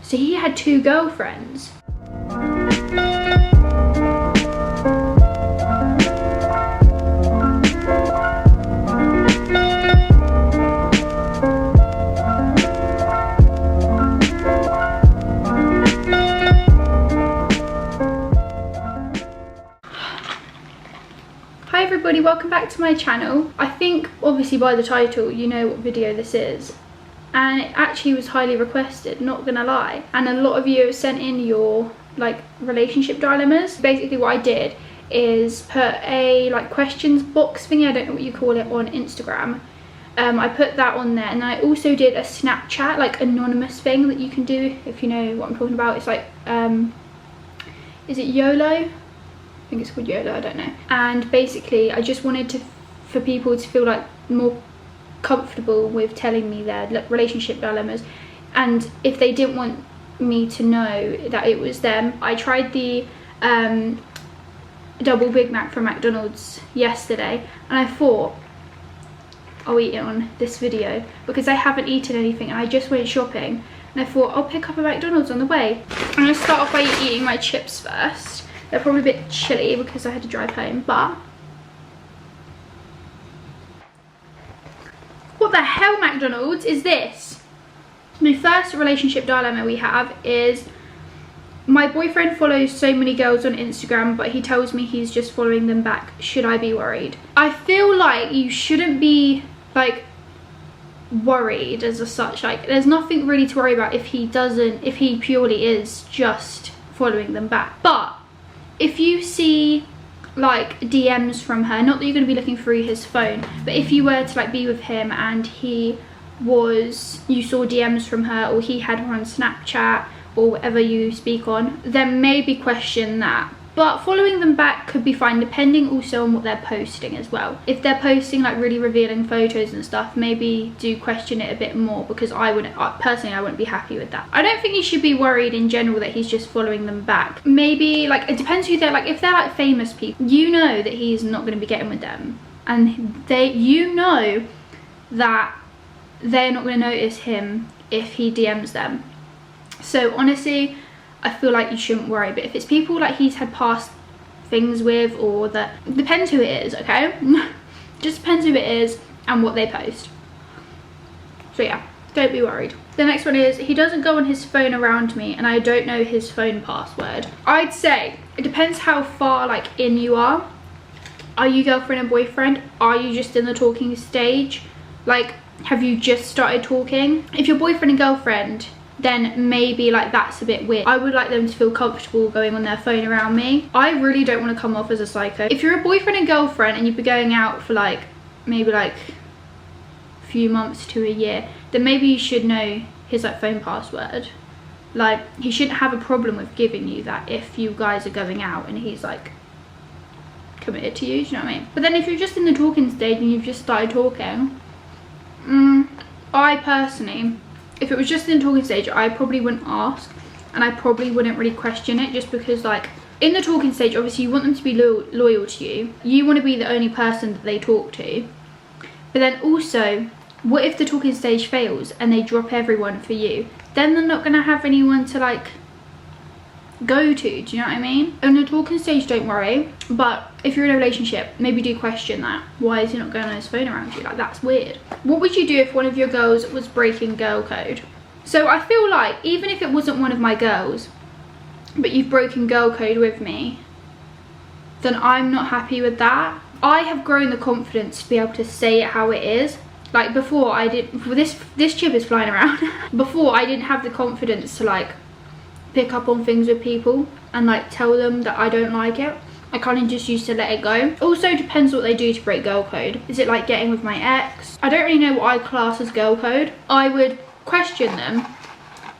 So he had 2 girlfriends. Hi everybody, welcome back to my channel. I think obviously by the title you know what video this is, and it actually was highly requested, not gonna lie, and a lot of you have sent in your like relationship dilemmas. Basically what I did is put a like questions box thingy, I don't know what you call it, on Instagram. I put that on there, and I also did a Snapchat like anonymous thing that you can do if you know what I'm talking about. It's like is it YOLO? I think it's called YOLO, I don't know. And basically I just wanted for people to feel like more comfortable with telling me their relationship dilemmas, and if they didn't want me to know that it was them. I tried the double Big Mac from McDonald's yesterday, and I thought I'll eat it on this video because I haven't eaten anything and I just went shopping, and I thought I'll pick up a McDonald's on the way. I'm going to start off by eating my chips first. They're probably a bit chilly because I had to drive home, but what the hell, McDonald's, is this? My first relationship dilemma we have is my boyfriend follows so many girls on Instagram, but he tells me he's just following them back. Should I be worried? I feel like you shouldn't be like worried as such. Like there's nothing really to worry about if he purely is just following them back. But if you see like DMs from her, not that you're going to be looking through his phone, but if you were to like be with him and you saw DMs from her, or he had her on Snapchat or whatever you speak on, then maybe question that. But following them back could be fine, depending also on what they're posting as well. If they're posting like really revealing photos and stuff, maybe do question it a bit more, because personally I wouldn't be happy with that. I don't think you should be worried in general that he's just following them back. Maybe like it depends who they're like. If they're like famous people, you know that he's not going to be getting with them, and you know that they're not going to notice him if he DMs them. So honestly, I feel like you shouldn't worry. But if it's people like he's had past things with, or that, depends who it is, okay? Just depends who it is and what they post. So yeah, don't be worried. The next one is, he doesn't go on his phone around me and I don't know his phone password. I'd say it depends how far like in you are. Are you girlfriend and boyfriend? Are you just in the talking stage? Like, have you just started talking? If you're boyfriend and girlfriend, then maybe like that's a bit weird. I would like them to feel comfortable going on their phone around me. I really don't want to come off as a psycho. If you're a boyfriend and girlfriend and you've been going out for like maybe like a few months to a year, then maybe you should know his like phone password. Like, he shouldn't have a problem with giving you that if you guys are going out and he's like committed to you, do you know what I mean? But then if you're just in the talking stage and you've just started talking, I personally, if it was just in the talking stage, I probably wouldn't ask, and I probably wouldn't really question it, just because like in the talking stage, obviously you want them to be loyal to you. You want to be the only person that they talk to. But then also, what if the talking stage fails and they drop everyone for you? Then they're not going to have anyone to like go to, do you know what I mean? On the talking stage, don't worry, but if you're in a relationship, maybe do question that. Why is he not going on his phone around you? Like, that's weird. What would you do if one of your girls was breaking girl code? So I feel like even if it wasn't one of my girls, but you've broken girl code with me, then I'm not happy with that. I have grown the confidence to be able to say it how it is. Like before I did, this chip is flying around. Before I didn't have the confidence to like pick up on things with people and like tell them that I don't like it. I kind of just used to let it go. Also depends what they do to break girl code. Is it like getting with my ex? I don't really know what I class as girl code. I would question them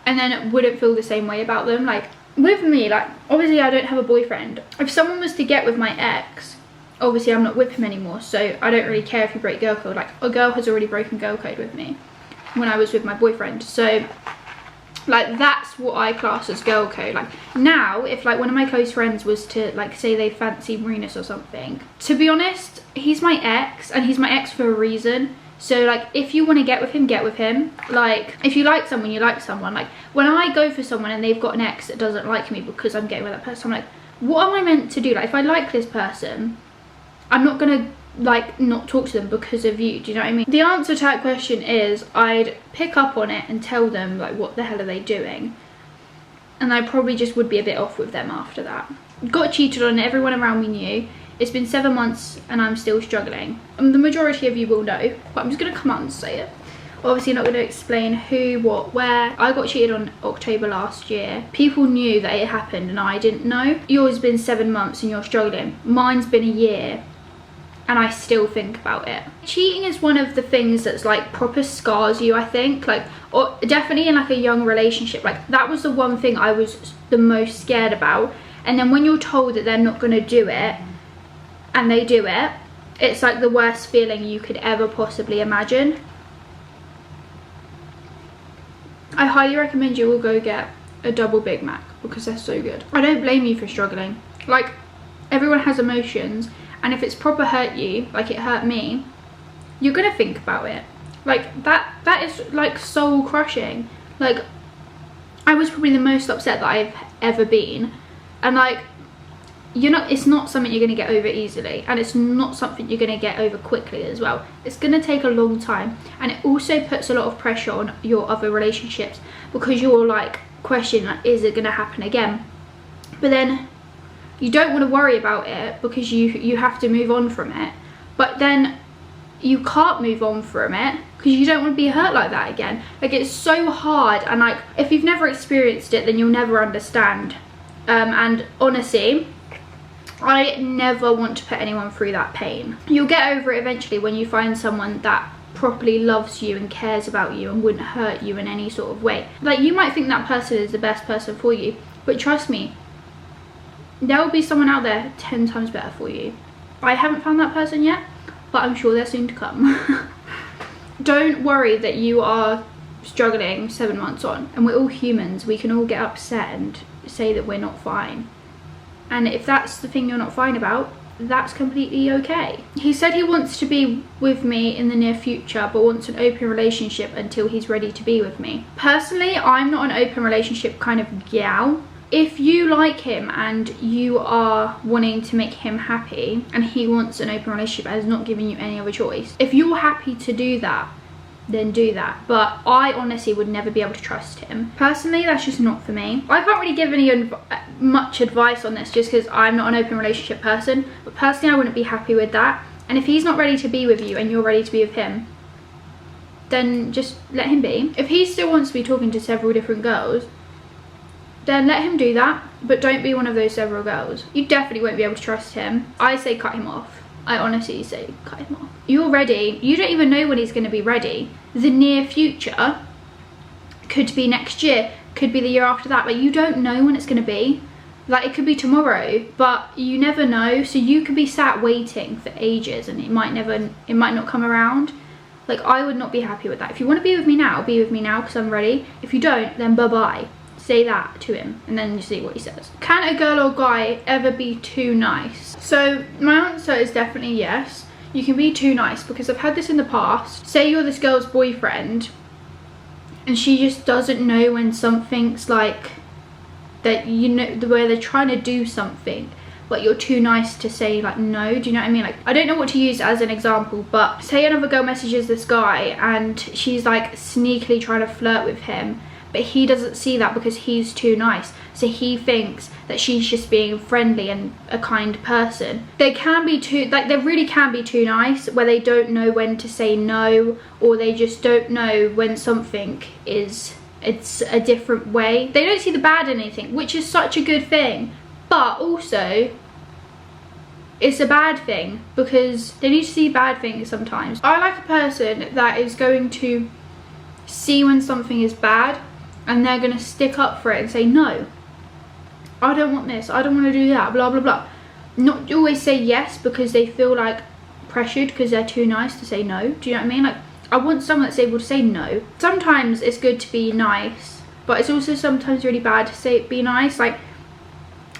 and then wouldn't feel the same way about them. Like with me, like obviously I don't have a boyfriend. If someone was to get with my ex, obviously I'm not with him anymore, so I don't really care if you break girl code. Like a girl has already broken girl code with me when I was with my boyfriend, so like that's what I class as girl code. Like now, if like one of my close friends was to like say they fancy Marinus or something, to be honest, he's my ex, and he's my ex for a reason. So like, if you want to get with him. Like, if you like someone, you like someone. Like, when I go for someone and they've got an ex that doesn't like me because I'm getting with that person, I'm like, what am I meant to do? Like, if I like this person, I'm not gonna like not talk to them because of you. Do you know what I mean? The answer to that question is I'd pick up on it and tell them like, what the hell are they doing? And I probably just would be a bit off with them after that. Got cheated on, everyone around me knew. It's been 7 months and I'm still struggling. The majority of you will know, but I'm just gonna come out and say it. Obviously not gonna explain who, what, where. I got cheated on October last year. People knew that it happened and I didn't know. Yours has been 7 months and you're struggling. Mine's been a year and I still think about it. Cheating is one of the things that's like proper scars you, I think. Like, or definitely in like a young relationship, like that was the one thing I was the most scared about. And then when you're told that they're not gonna do it and they do it, it's like the worst feeling you could ever possibly imagine. I highly recommend you all go get a double Big Mac because they're so good. I don't blame you for struggling. Like, everyone has emotions, and if it's proper hurt you, like it hurt me, you're gonna think about it. Like, that is like soul crushing. Like, I was probably the most upset that I've ever been, and like, it's not something you're gonna get over easily, and it's not something you're gonna get over quickly as well. It's gonna take a long time, and it also puts a lot of pressure on your other relationships because you're like questioning, like, is it gonna happen again? But then you don't want to worry about it because you have to move on from it, but then you can't move on from it because you don't want to be hurt like that again. Like, it's so hard, and like, if you've never experienced it, then you'll never understand. And honestly, I never want to put anyone through that pain. You'll get over it eventually when you find someone that properly loves you and cares about you and wouldn't hurt you in any sort of way. Like, you might think that person is the best person for you, but trust me, there will be someone out there 10 times better for you. I haven't found that person yet, but I'm sure they're soon to come. Don't worry that you are struggling 7 months on, and we're all humans. We can all get upset and say that we're not fine. And if that's the thing you're not fine about, that's completely okay. He said he wants to be with me in the near future, but wants an open relationship until he's ready to be with me. Personally, I'm not an open relationship kind of gal. If you like him and you are wanting to make him happy and he wants an open relationship and is not giving you any other choice, if you're happy to do that, then do that. But I honestly would never be able to trust him. Personally, that's just not for me. I can't really give any much advice on this just because I'm not an open relationship person, but personally I wouldn't be happy with that. And if he's not ready to be with you and you're ready to be with him, then just let him be. If he still wants to be talking to several different girls, then let him do that, but don't be one of those several girls. You definitely won't be able to trust him. I say cut him off. I honestly say cut him off. You're ready. You don't even know when he's going to be ready. The near future could be next year, could be the year after that. Like, you don't know when it's going to be. Like, it could be tomorrow, but you never know. So you could be sat waiting for ages and it might not come around. Like, I would not be happy with that. If you want to be with me now because I'm ready. If you don't, then bye-bye. Say that to him and then you see what he says. Can a girl or guy ever be too nice? So my answer is definitely yes. You can be too nice, because I've had this in the past. Say you're this girl's boyfriend and she just doesn't know when something's like that, you know, the way they're trying to do something, but you're too nice to say like no. Do you know what I mean? Like, I don't know what to use as an example, but say another girl messages this guy and she's like sneakily trying to flirt with him, but he doesn't see that because he's too nice. So he thinks that she's just being friendly and a kind person. They can be too, like, they really can be too nice, where they don't know when to say no, or they just don't know when something is, it's a different way. They don't see the bad in anything, which is such a good thing. But also, it's a bad thing because they need to see bad things sometimes. I like a person that is going to see when something is bad and they're going to stick up for it and say, no, I don't want this, I don't want to do that, blah, blah, blah. Not always say yes because they feel like pressured because they're too nice to say no. Do you know what I mean? Like, I want someone that's able to say no. Sometimes it's good to be nice, but it's also sometimes really bad to be nice. Like,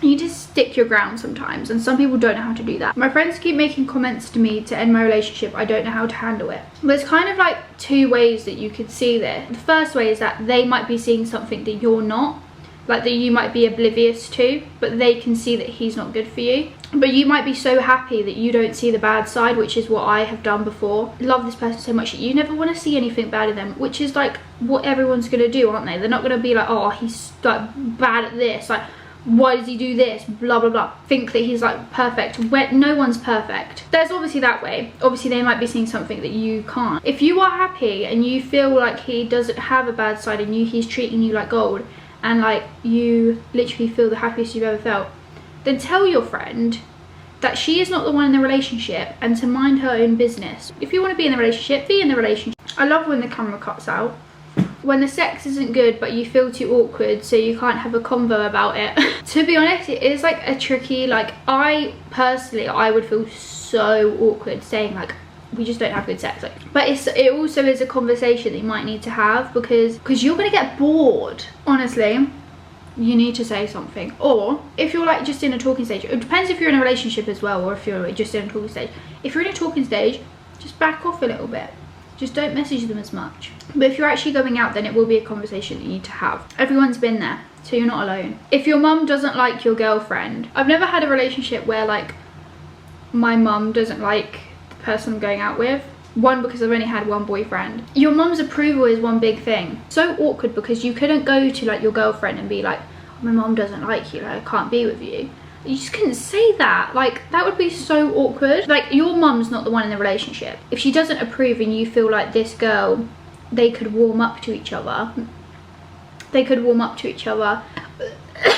You need to stick your ground sometimes, and some people don't know how to do that. My friends keep making comments to me to end my relationship. I don't know how to handle it. But there's kind of like two ways that you could see this. The first way is that they might be seeing something that you're not, like that you might be oblivious to, but they can see that he's not good for you. But you might be so happy that you don't see the bad side, which is what I have done before. Love this person so much that you never want to see anything bad in them, which is like what everyone's going to do, aren't they? They're not going to be like, oh, he's like bad at this, like why does he do this, blah blah blah, think that he's like perfect, when no one's perfect. There's obviously that way. Obviously they might be seeing something that you can't. If you are happy and you feel like he doesn't have a bad side and he's treating you like gold, and like you literally feel the happiest you've ever felt, then tell your friend that she is not the one in the relationship and to mind her own business. If you want to be in the relationship, be in the relationship. I love when the camera cuts out. When the sex isn't good but you feel too awkward so you can't have a convo about it. To be honest, it is like a tricky, like I personally, I would feel so awkward saying like, we just don't have good sex, like, but it also is a conversation that you might need to have, because you're gonna get bored. Honestly, you need to say something. Or if you're like just in a talking stage, it depends if you're in a relationship as well, or if you're just in a talking stage. If you're in a talking stage, just back off a little bit, just don't message them as much. But if you're actually going out, then it will be a conversation that you need to have. Everyone's been there, so you're not alone. If your mum doesn't like your girlfriend, I've never had a relationship where like my mum doesn't like person I'm going out with. One, because I've only had one boyfriend. Your mum's approval is one big thing. So awkward, because you couldn't go to like your girlfriend and be like, oh, my mum doesn't like you, like I can't be with you. You just couldn't say that. Like that would be so awkward. Like your mum's not the one in the relationship. If she doesn't approve and you feel like this girl, they could warm up to each other.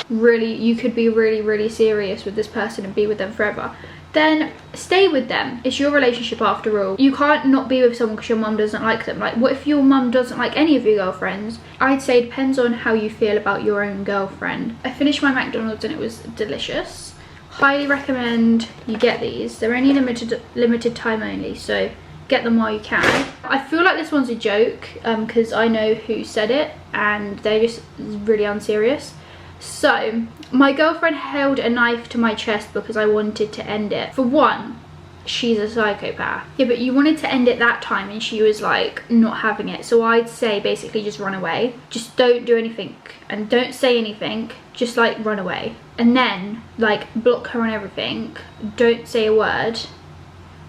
Really, you could be really, really serious with this person and be with them forever. Then stay with them. It's your relationship after all. You can't not be with someone because your mum doesn't like them. Like what if your mum doesn't like any of your girlfriends? I'd say it depends on how you feel about your own girlfriend. I finished my McDonald's and it was delicious. Highly recommend you get these. They're only limited time only, so get them while you can. I feel like this one's a joke because I know who said it and they're just really unserious. So my girlfriend held a knife to my chest because I wanted to end it. For one, she's a psychopath. Yeah, but you wanted to end it that time and she was like not having it. So I'd say basically just run away. Just don't do anything and don't say anything. Just like run away. And then like block her on everything. Don't say a word.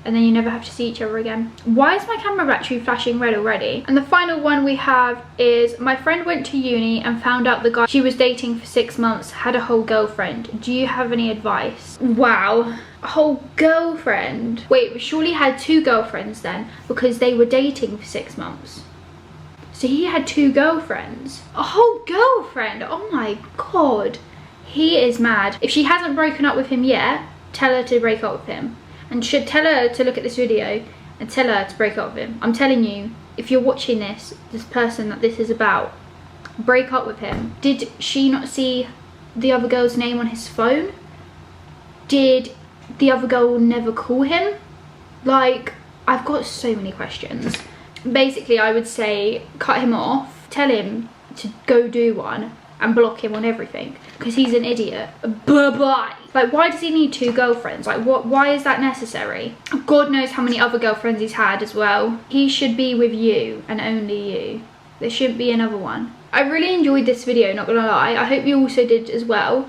And then you never have to see each other again. Why is my camera battery flashing red already? And the final one we have is, my friend went to uni and found out the guy she was dating for 6 months had a whole girlfriend. Do you have any advice? Wow, a whole girlfriend. Wait, but surely had 2 girlfriends then, because they were dating for 6 months. So he had 2 girlfriends. A whole girlfriend, oh my god. He is mad. If she hasn't broken up with him yet, tell her to break up with him. And should tell her to look at this video and tell her to break up with him. I'm telling you, if you're watching this person that this is about, break up with him. Did she not see the other girl's name on his phone? Did the other girl never call him? Like, I've got so many questions. Basically, I would say cut him off, tell him to go do one, and block him on everything, because he's an idiot. Bye-bye. Like, why does he need 2 girlfriends? Like, why is that necessary? God knows how many other girlfriends he's had as well. He should be with you and only you. There shouldn't be another one. I really enjoyed this video, not gonna lie. I hope you also did as well.